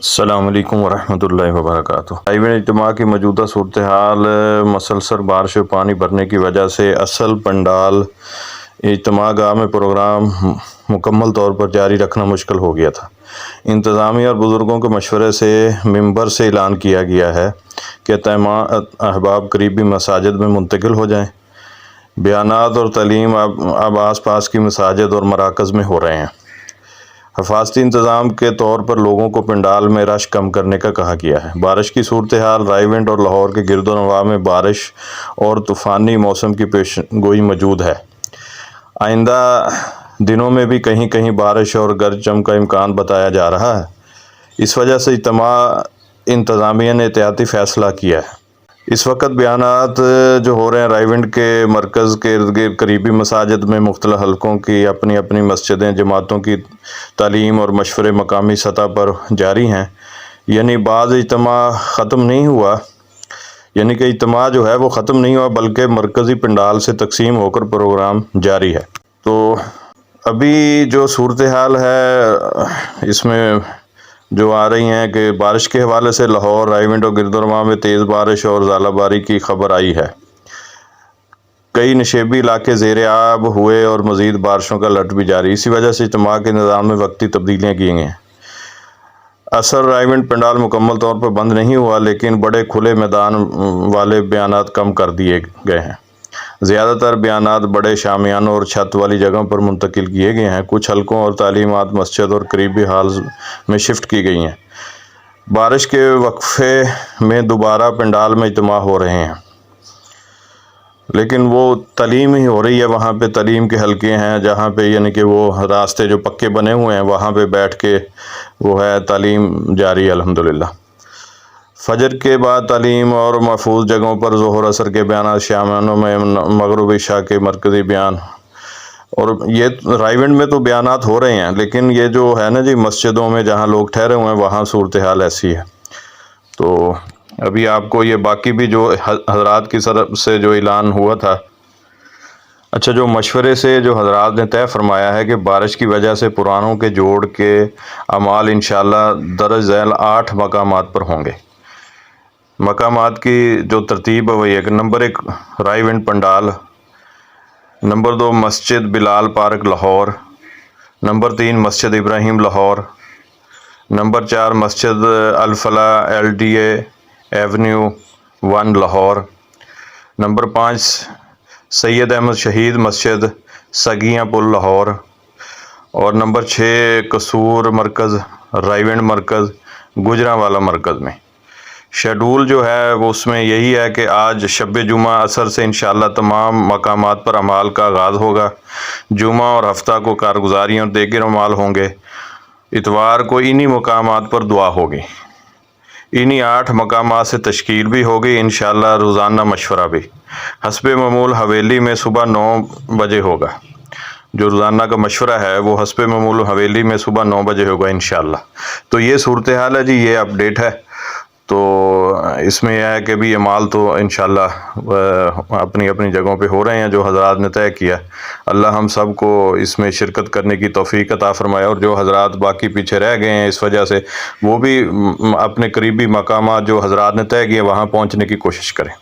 السلام علیکم ورحمۃ اللہ وبرکاتہ۔ رائیونڈ اجتماع کی موجودہ صورتحال مسلسل بارش و پانی بھرنے کی وجہ سے اصل پنڈال اجتماع گاہ میں پروگرام مکمل طور پر جاری رکھنا مشکل ہو گیا تھا۔ انتظامیہ اور بزرگوں کے مشورے سے ممبر سے اعلان کیا گیا ہے کہ تمام احباب قریبی مساجد میں منتقل ہو جائیں۔ بیانات اور تعلیم اب آس پاس کی مساجد اور مراکز میں ہو رہے ہیں۔ حفاظتی انتظام کے طور پر لوگوں کو پنڈال میں رش کم کرنے کا کہا گیا ہے۔ بارش کی صورتحال رائیونڈ اور لاہور کے گرد و نواح میں بارش اور طوفانی موسم کی پیش گوئی موجود ہے۔ آئندہ دنوں میں بھی کہیں کہیں بارش اور گرج چمک کا امکان بتایا جا رہا ہے۔ اس وجہ سے اجتماع انتظامیہ نے احتیاطی فیصلہ کیا ہے۔ اس وقت بیانات جو ہو رہے ہیں رائیونڈ کے مرکز کے ارد گرد قریبی مساجد میں مختلف حلقوں کی اپنی اپنی مسجدیں جماعتوں کی تعلیم اور مشورے مقامی سطح پر جاری ہیں، یعنی بعض اجتماع ختم نہیں ہوا، یعنی کہ اجتماع جو ہے وہ ختم نہیں ہوا بلکہ مرکزی پنڈال سے تقسیم ہو کر پروگرام جاری ہے۔ تو ابھی جو صورتحال ہے اس میں جو آ رہی ہیں کہ بارش کے حوالے سے لاہور، رائیونڈ اور گرد و نواح میں تیز بارش اور ژالہ باری کی خبر آئی ہے۔ کئی نشیبی علاقے زیر آب ہوئے اور مزید بارشوں کا الرٹ بھی جاری۔ اسی وجہ سے اجتماع کے نظام میں وقتی تبدیلیاں کی گئی ہیں۔ اثر رائیونڈ پنڈال مکمل طور پر بند نہیں ہوا، لیکن بڑے کھلے میدان والے بیانات کم کر دیے گئے ہیں۔ زیادہ تر بیانات بڑے شامیانوں اور چھت والی جگہوں پر منتقل کیے گئے ہیں۔ کچھ حلقوں اور تعلیمات مسجد اور قریبی ہالز میں شفٹ کی گئی ہیں۔ بارش کے وقفے میں دوبارہ پنڈال میں اجتماع ہو رہے ہیں، لیکن وہ تعلیم ہی ہو رہی ہے۔ وہاں پہ تعلیم کے حلقے ہیں جہاں پہ یعنی کہ وہ راستے جو پکے بنے ہوئے ہیں وہاں پہ بیٹھ کے وہ ہے تعلیم جاری ہے الحمدللہ۔ فجر کے بعد تعلیم اور محفوظ جگہوں پر ظہر اثر کے بیانات، شامیانوں میں مغرب عشاء کے مرکزی بیان، اور یہ رائیونڈ میں تو بیانات ہو رہے ہیں، لیکن یہ جو ہے نا جی مسجدوں میں جہاں لوگ ٹھہرے ہوئے ہیں وہاں صورتحال ایسی ہے۔ تو ابھی آپ کو یہ باقی بھی جو حضرات کی طرف سے جو اعلان ہوا تھا، اچھا جو مشورے سے جو حضرات نے طے فرمایا ہے کہ بارش کی وجہ سے پرانوں کے جوڑ کے اعمال انشاءاللہ درج ذیل 8 مقامات پر ہوں گے۔ مقامات کی جو ترتیب ہے وہ ایک: نمبر 1 رائیونڈ پنڈال، نمبر 2 مسجد بلال پارک لاہور، نمبر 3 مسجد ابراہیم لاہور، نمبر 4 مسجد الفلاح LDA ایونیو 1 لاہور، نمبر 5 سید احمد شہید مسجد سگیاں پل لاہور، اور نمبر 6 قصور مرکز رائیونڈ مرکز گجرانوالہ مرکز میں۔ شیڈول جو ہے وہ اس میں یہی ہے کہ آج شب جمعہ عصر سے انشاءاللہ تمام مقامات پر اعمال کا آغاز ہوگا۔ جمعہ اور ہفتہ کو کارگزاریوں اور دیگر اعمال ہوں گے۔ اتوار کو انہی مقامات پر دعا ہوگی۔ انہی 8 مقامات سے تشکیل بھی ہوگی انشاءاللہ روزانہ مشورہ بھی۔ حسب معمول حویلی میں صبح 9 بجے ہوگا۔ جو روزانہ کا مشورہ ہے وہ حسب معمول حویلی میں صبح 9 بجے ہوگا انشاءاللہ۔ تو یہ صورتحال ہے جی، یہ اپڈیٹ ہے۔ تو اس میں یہ ہے کہ بھی اعمال تو انشاءاللہ اپنی اپنی جگہوں پہ ہو رہے ہیں جو حضرات نے طے کیا۔ اللہ ہم سب کو اس میں شرکت کرنے کی توفیق عطا فرمائے، اور جو حضرات باقی پیچھے رہ گئے ہیں اس وجہ سے وہ بھی اپنے قریبی مقامات جو حضرات نے طے کیے وہاں پہنچنے کی کوشش کریں۔